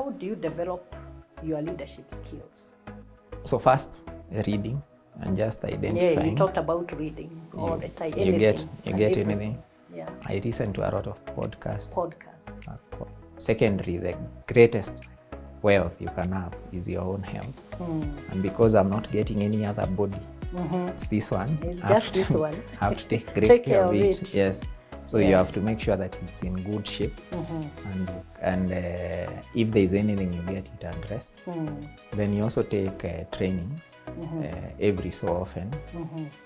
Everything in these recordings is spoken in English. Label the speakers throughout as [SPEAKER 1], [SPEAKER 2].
[SPEAKER 1] how do you develop your leadership skills?
[SPEAKER 2] So first, reading and just identifying.
[SPEAKER 1] Yeah, you talked about reading all the time.
[SPEAKER 2] You get anything.
[SPEAKER 1] Yeah.
[SPEAKER 2] I listen to a lot of podcasts.
[SPEAKER 1] Podcasts.
[SPEAKER 2] Secondly, the greatest wealth you can have is your own health. And because I'm not getting any other body, it's this one.
[SPEAKER 1] It's just this one.
[SPEAKER 2] I have to take great care of it. Yes. So
[SPEAKER 1] Yeah.
[SPEAKER 2] you have to make sure that it's in good shape, and if there's anything, you get it addressed. Then you also take trainings every so often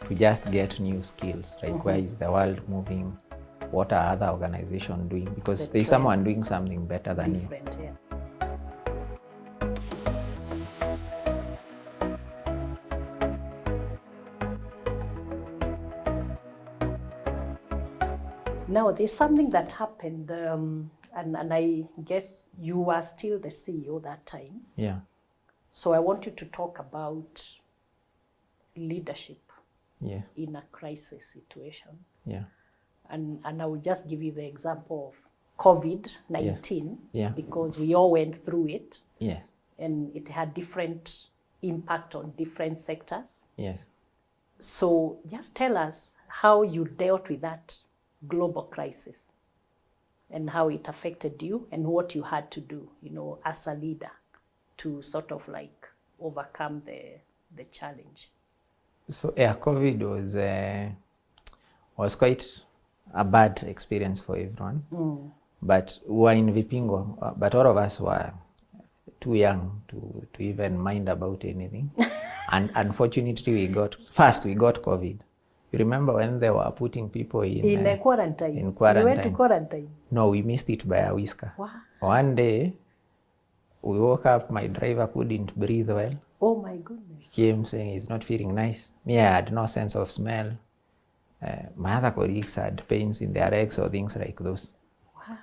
[SPEAKER 2] to just get new skills, like where is the world moving, what are other organizations doing, because there's someone doing something better than
[SPEAKER 1] Different,
[SPEAKER 2] you.
[SPEAKER 1] Yeah. Now, there's something that happened, and I guess you were still the CEO that time.
[SPEAKER 2] Yeah.
[SPEAKER 1] So I want you to talk about leadership
[SPEAKER 2] Yes.
[SPEAKER 1] in a crisis situation.
[SPEAKER 2] Yeah.
[SPEAKER 1] And I will just give you the example of COVID-19,
[SPEAKER 2] Yes. Yeah.
[SPEAKER 1] because we all went through it,
[SPEAKER 2] Yes.
[SPEAKER 1] and it had different impact on different sectors.
[SPEAKER 2] Yes.
[SPEAKER 1] So just tell us how you dealt with that global crisis and how it affected you and what you had to do, as a leader to sort of like overcome the challenge.
[SPEAKER 2] So yeah, COVID was quite a bad experience for everyone. But we were in Vipingo, but all of us were too young to even mind about anything. And unfortunately, we got COVID. You remember when they were putting people in
[SPEAKER 1] quarantine?
[SPEAKER 2] In quarantine.
[SPEAKER 1] You went to quarantine?
[SPEAKER 2] No, we missed it by a whisker.
[SPEAKER 1] Wow.
[SPEAKER 2] One day, we woke up, my driver couldn't breathe well.
[SPEAKER 1] Oh my goodness.
[SPEAKER 2] He came saying he's not feeling nice. Me, I had no sense of smell. My other colleagues had pains in their legs or things like those.
[SPEAKER 1] Wow.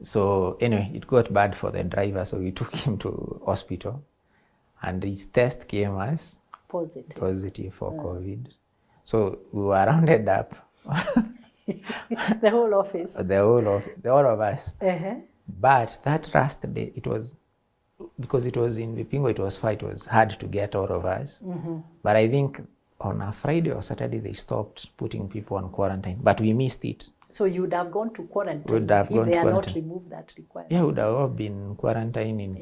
[SPEAKER 2] So anyway, it got bad for the driver, so we took him to hospital. And his test came as positive for COVID. So we were rounded up.
[SPEAKER 1] The whole office.
[SPEAKER 2] The whole of us. But that last day, it was, because it was in Vipingo, it was fine. It was hard to get all of us. But I think on a Friday or Saturday, they stopped putting people on quarantine. But we missed it.
[SPEAKER 1] So you would have gone to quarantine
[SPEAKER 2] Would have
[SPEAKER 1] if
[SPEAKER 2] gone
[SPEAKER 1] they
[SPEAKER 2] to
[SPEAKER 1] had not
[SPEAKER 2] quarantine.
[SPEAKER 1] removed that requirement.
[SPEAKER 2] Yeah, would have all been quarantined in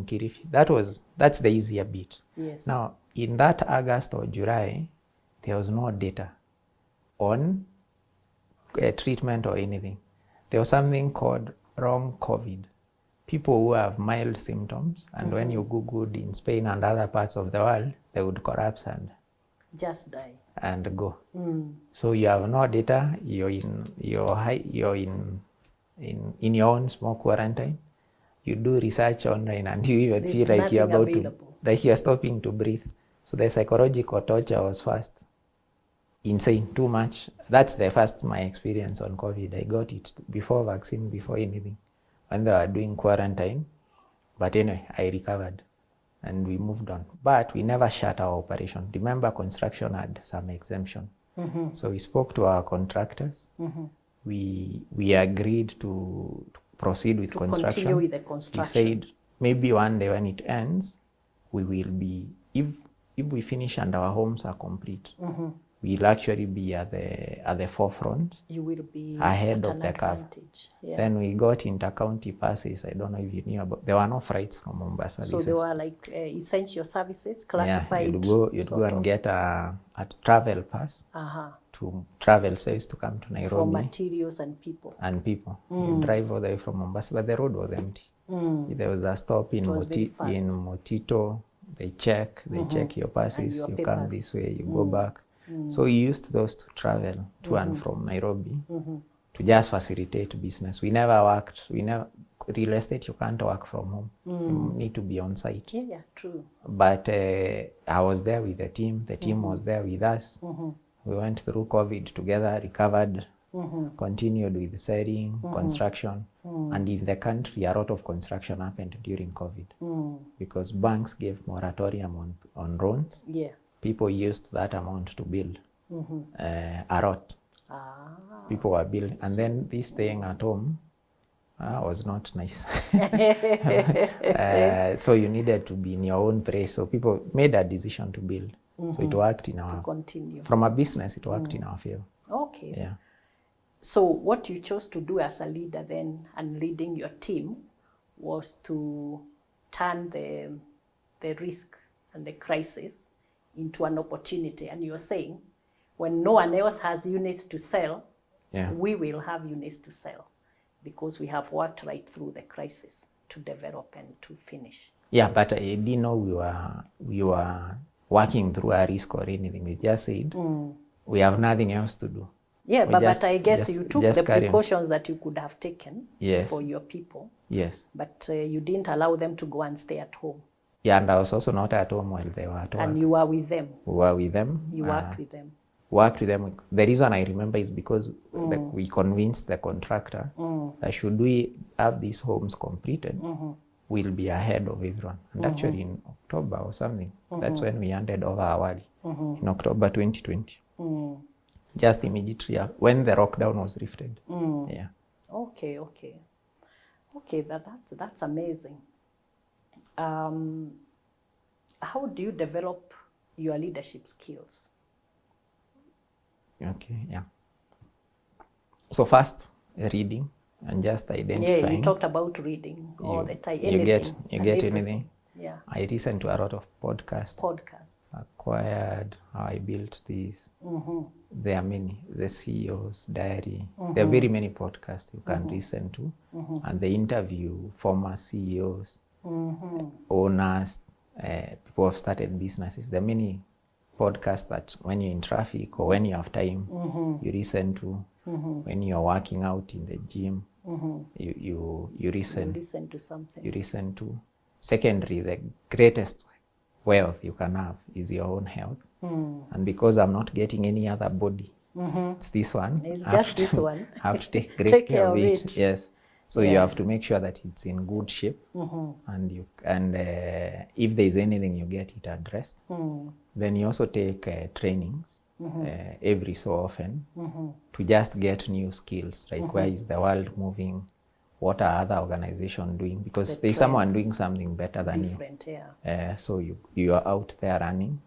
[SPEAKER 2] Kirifi. That's the easier bit.
[SPEAKER 1] Yes.
[SPEAKER 2] Now, in that August or July, there was no data on treatment or anything. There was something called long COVID. People who have mild symptoms, and when you Googled in Spain and other parts of the world, they would collapse and
[SPEAKER 1] just die
[SPEAKER 2] and go. So you have no data. You're in your own small quarantine. You do research online, and you even feel like you're about like you're stopping to breathe. So the psychological torture was first insane, too much. That's my experience on COVID. I got it before vaccine, before anything, when they were doing quarantine. But anyway, I recovered and we moved on. But we never shut our operation. Remember, construction had some exemption. So we spoke to our contractors. We agreed to proceed with construction.
[SPEAKER 1] Continue with the construction.
[SPEAKER 2] We said maybe one day when it ends, we will be, if we finish and our homes are complete, we'll actually be at the forefront.
[SPEAKER 1] You will be
[SPEAKER 2] ahead of the curve.
[SPEAKER 1] Yeah.
[SPEAKER 2] Then we got intercounty passes. I don't know if you knew about. There were no flights from Mombasa.
[SPEAKER 1] So they were like essential services classified.
[SPEAKER 2] Yeah, you'd go and get a travel pass to travel. So I used to come to Nairobi.
[SPEAKER 1] For materials and people.
[SPEAKER 2] You drive all the way from Mombasa, but the road was empty. There was a stop in Motito. They check your passes. You come this way, you go back. So we used those to travel to and from Nairobi to just facilitate business. We never worked. Real estate, you can't work from home. You need to be on site.
[SPEAKER 1] Yeah, true.
[SPEAKER 2] But I was there with the team. The team was there with us. We went through COVID together, recovered, continued with selling, construction. And in the country, a lot of construction happened during COVID because banks gave moratorium on loans.
[SPEAKER 1] Yeah.
[SPEAKER 2] People used that amount to build a lot. People were building. And then this staying at home, was not nice. So you needed to be in your own place. So people made a decision to build. So it worked in
[SPEAKER 1] to continue.
[SPEAKER 2] From a business, it worked in our favor.
[SPEAKER 1] Okay.
[SPEAKER 2] Yeah.
[SPEAKER 1] So what you chose to do as a leader then and leading your team was to turn the risk and the crisis into an opportunity. And you're saying, when no one else has units to sell, we will have units to sell because we have worked right through the crisis to develop and to finish.
[SPEAKER 2] Yeah, but I didn't know we were working through a risk or anything. We just said we have nothing else to do.
[SPEAKER 1] Yeah, but I guess you took the precautions that you could have taken for your people.
[SPEAKER 2] Yes.
[SPEAKER 1] But you didn't allow them to go and stay at home.
[SPEAKER 2] Yeah, and I was also not at home while they were at work.
[SPEAKER 1] And you were with them.
[SPEAKER 2] We were with them.
[SPEAKER 1] You worked with them.
[SPEAKER 2] Worked with them. The reason I remember is because we convinced the contractor that should we have these homes completed, we'll be ahead of everyone. And actually in October or something, that's when we handed over awali, in October 2020. Just immediately when the lockdown was lifted. Yeah.
[SPEAKER 1] Okay. That's amazing. How do you develop your leadership skills?
[SPEAKER 2] Okay, yeah. So first, reading and just identifying.
[SPEAKER 1] Yeah, you talked about reading all the time.
[SPEAKER 2] You get anything.
[SPEAKER 1] Yeah.
[SPEAKER 2] I listen to a lot of podcasts. Acquired, how I built this. There are many. The CEO's diary. There are very many podcasts you can listen to. And they interview former CEOs, owners, people who have started businesses. There are many podcasts that when you're in traffic or when you have time, you listen to. When you're working out in the gym, you listen.
[SPEAKER 1] You listen to something.
[SPEAKER 2] You listen to. Secondary, the greatest wealth you can have is your own health. And because I'm not getting any other body, it's this one.
[SPEAKER 1] It's just this one.
[SPEAKER 2] I have to take great care of it. Yes. So you have to make sure that it's in good shape, and if there's anything, you get it addressed. Then you also take trainings every so often to just get new skills, like where is the world moving, what are other organizations doing, because there's someone doing something better than
[SPEAKER 1] different,
[SPEAKER 2] you. So you are out there running.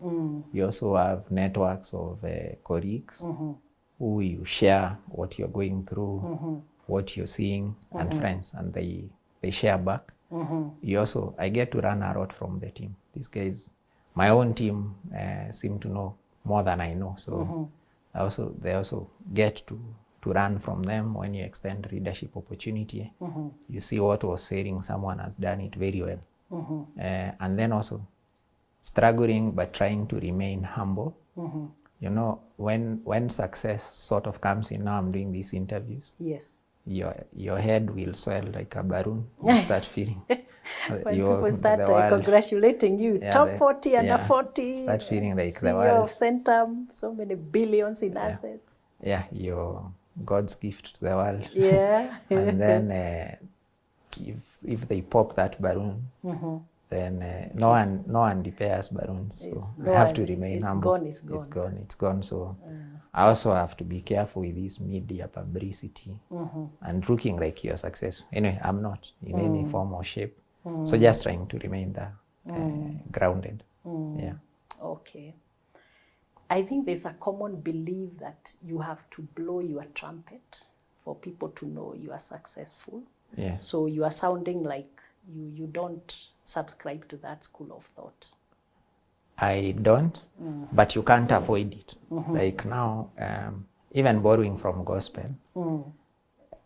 [SPEAKER 2] You also have networks of colleagues who you share what you're going through, what you're seeing, and friends, and they share back. You also, I get to run a lot from the team. These guys, my own team, seem to know more than I know. So they also get to run from them. When you extend leadership opportunity, you see what was failing, someone has done it very well. And then also struggling but trying to remain humble. You know, when success sort of comes in, now I'm doing these interviews.
[SPEAKER 1] Yes.
[SPEAKER 2] Your head will swell like a balloon. You start feeling.
[SPEAKER 1] When people start congratulating you, top 40, under 40.
[SPEAKER 2] Start feeling like
[SPEAKER 1] CEO
[SPEAKER 2] the world.
[SPEAKER 1] of Centum, so many billions in assets.
[SPEAKER 2] Yeah, you're God's gift to the world.
[SPEAKER 1] Yeah.
[SPEAKER 2] And then if they pop that balloon, then no one repairs balloons. So I have to remain humble.
[SPEAKER 1] It's gone.
[SPEAKER 2] It's gone. So I also have to be careful with this media publicity and looking like you're successful. Anyway, I'm not in any form or shape. So just trying to remain there, grounded. Yeah.
[SPEAKER 1] Okay. I think there's a common belief that you have to blow your trumpet for people to know you are successful.
[SPEAKER 2] Yes.
[SPEAKER 1] So you are sounding like you don't subscribe to that school of thought.
[SPEAKER 2] I don't, but you can't avoid it. Like now, even borrowing from gospel,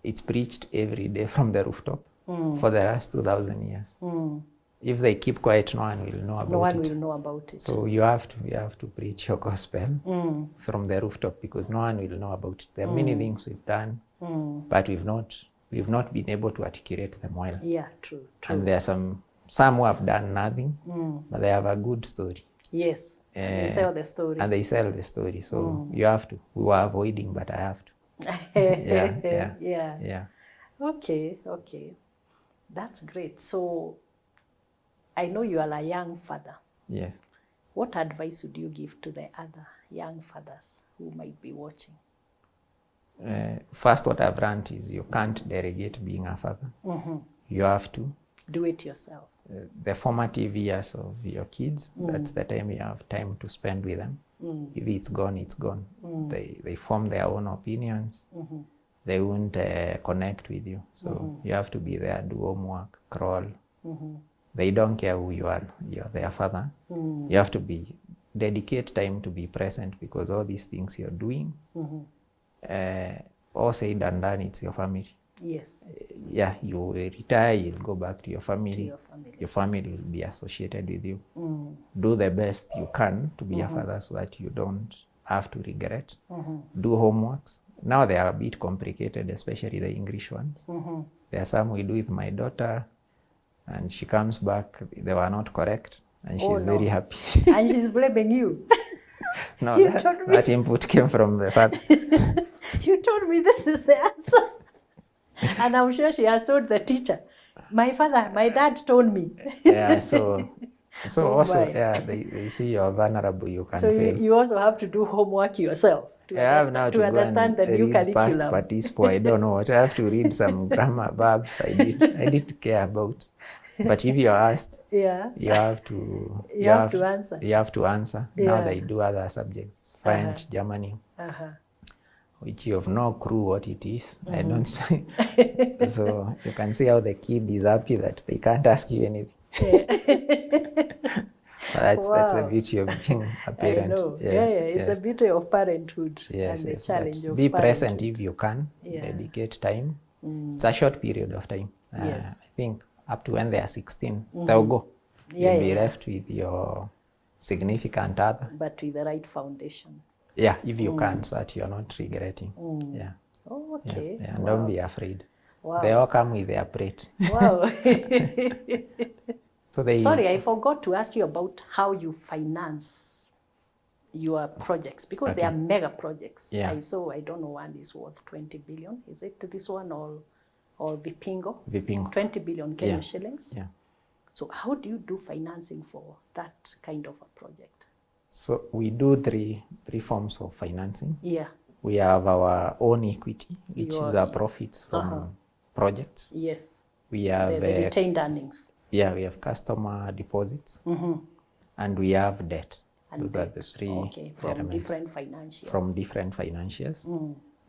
[SPEAKER 2] it's preached every day from the rooftop for the last 2,000 years. If they keep quiet, no one will know about it.
[SPEAKER 1] No one will know about it.
[SPEAKER 2] So you have to preach your gospel from the rooftop, because no one will know about it. There are many things we've done, but we've not been able to articulate them well.
[SPEAKER 1] Yeah, true.
[SPEAKER 2] And there are some who have done nothing, but they have a good story.
[SPEAKER 1] Yes, they sell the story.
[SPEAKER 2] And they sell the story. So you have to. We were avoiding, but I have to. Yeah.
[SPEAKER 1] Okay. That's great. So I know you are a young father.
[SPEAKER 2] Yes.
[SPEAKER 1] What advice would you give to the other young fathers who might be watching?
[SPEAKER 2] first what I've learned is you can't delegate being a father. You have to
[SPEAKER 1] do it yourself.
[SPEAKER 2] The formative years of your kids, that's the time you have time to spend with them. If it's gone, it's gone. They form their own opinions. They won't connect with you. So you have to be there, do homework, crawl. They don't care who you are. You're their father. You have to dedicate time to be present, because all these things you're doing, all said and done, it's your family.
[SPEAKER 1] Yes.
[SPEAKER 2] Yeah, you will retire, you'll go back to your family. Your family will be associated with you. Do the best you can to be a father so that you don't have to regret. Do homeworks. Now they are a bit complicated, especially the English ones. There are some we do with my daughter, and she comes back, they were not correct, and she's very happy.
[SPEAKER 1] And she's blaming you.
[SPEAKER 2] No, that input came from the father.
[SPEAKER 1] You told me this is the answer. And I'm sure she has told the teacher, my dad told me.
[SPEAKER 2] Yeah, so also, yeah, they see you're vulnerable, you can fail.
[SPEAKER 1] So you also have to do homework yourself to understand the new curriculum.
[SPEAKER 2] Past participle, I don't know what. I have to read some grammar verbs I didn't care about. But if you're asked, you have to
[SPEAKER 1] answer.
[SPEAKER 2] You have to answer. Now they do other subjects, French, Germany. Which you have no clue what it is. I don't say. So you can see how the kid is happy that they can't ask you anything. That's the beauty of being a parent.
[SPEAKER 1] I know. It's the beauty of parenthood and the challenge of
[SPEAKER 2] be present if you can. Dedicate time. It's a short period of time. I think up to when they are 16, they'll go. You'll be left with your significant other.
[SPEAKER 1] But with the right foundation.
[SPEAKER 2] Yeah, if you can, so that you're not regretting. Yeah.
[SPEAKER 1] Oh, okay.
[SPEAKER 2] Yeah. And don't be afraid. Wow. They all come with their plate.
[SPEAKER 1] Wow.
[SPEAKER 2] Sorry,
[SPEAKER 1] I forgot to ask you about how you finance your projects, because they are mega projects.
[SPEAKER 2] Yeah.
[SPEAKER 1] I don't know, one is worth 20 billion. Is it this one or Vipingo?
[SPEAKER 2] Vipingo.
[SPEAKER 1] 20 billion Kenyan shillings.
[SPEAKER 2] Yeah.
[SPEAKER 1] So how do you do financing for that kind of a project?
[SPEAKER 2] So we do three forms of financing.
[SPEAKER 1] Yeah.
[SPEAKER 2] We have our own equity, which is our profits from projects.
[SPEAKER 1] Yes.
[SPEAKER 2] We have
[SPEAKER 1] the retained earnings.
[SPEAKER 2] Yeah, we have customer deposits, and we have debt. Those are the three
[SPEAKER 1] from different financiers.
[SPEAKER 2] From different financiers.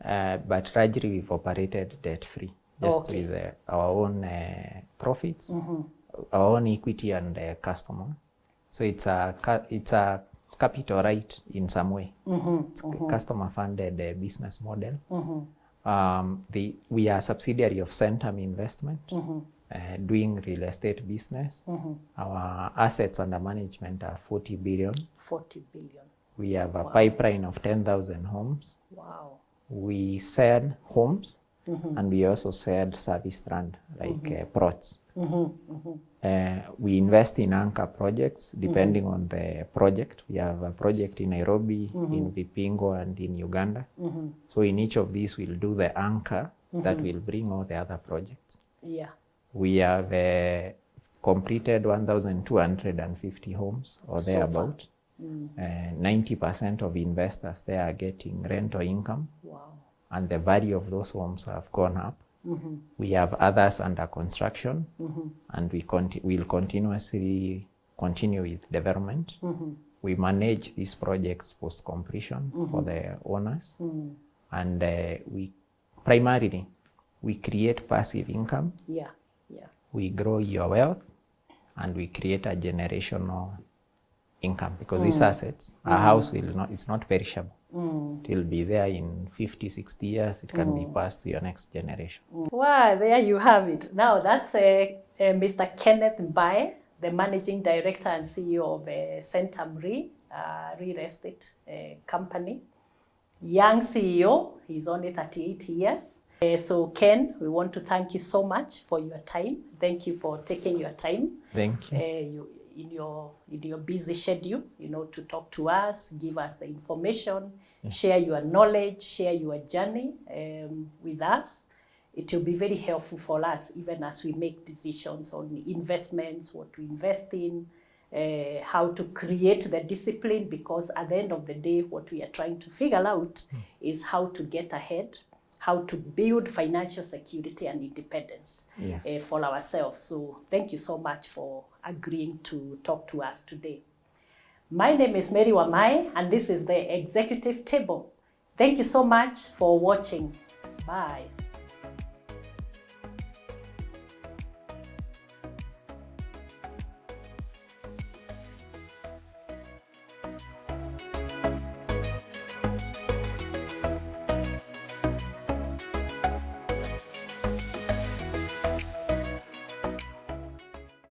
[SPEAKER 2] But largely we've operated debt-free, just with our own profits, our own equity and customer. So it's a capital right in some way. It's customer funded business model. We are a subsidiary of Centum Investment, doing real estate business. Our assets under management are 40 billion. 40 billion. We have a pipeline of 10,000 homes. Wow. We sell homes, and we also sell service land like plots. We invest in anchor projects depending on the project. We have a project in Nairobi, in Vipingo, and in Uganda. So in each of these, we'll do the anchor that will bring all the other projects. Yeah. We have completed 1,250 homes or thereabout. 90% of investors there are getting rental income. Wow. And the value of those homes have gone up. We have others under construction, and we'll continuously continue with development. We manage these projects post-completion for the owners, and we create passive income. Yeah. We grow your wealth, and we create a generational income, because these assets, a house it's not perishable. It will be there in 50, 60 years. It can be passed to your next generation.
[SPEAKER 1] Wow, there you have it. Now that's Mr. Kenneth Mbae, the Managing Director and CEO of Centum Real Estate company. Young CEO, he's only 38 years. So Ken, we want to thank you so much for your time. Thank you for taking your time.
[SPEAKER 2] Thank you.
[SPEAKER 1] In your busy schedule, to talk to us, give us the information, share your knowledge, share your journey with us. It will be very helpful for us, even as we make decisions on investments, what to invest in, how to create the discipline, because at the end of the day, what we are trying to figure out is how to get ahead how to build financial security and independence for ourselves. So thank you so much for agreeing to talk to us today. My name is Mary Wamai, and this is the Executive Table. Thank you so much for watching. Bye.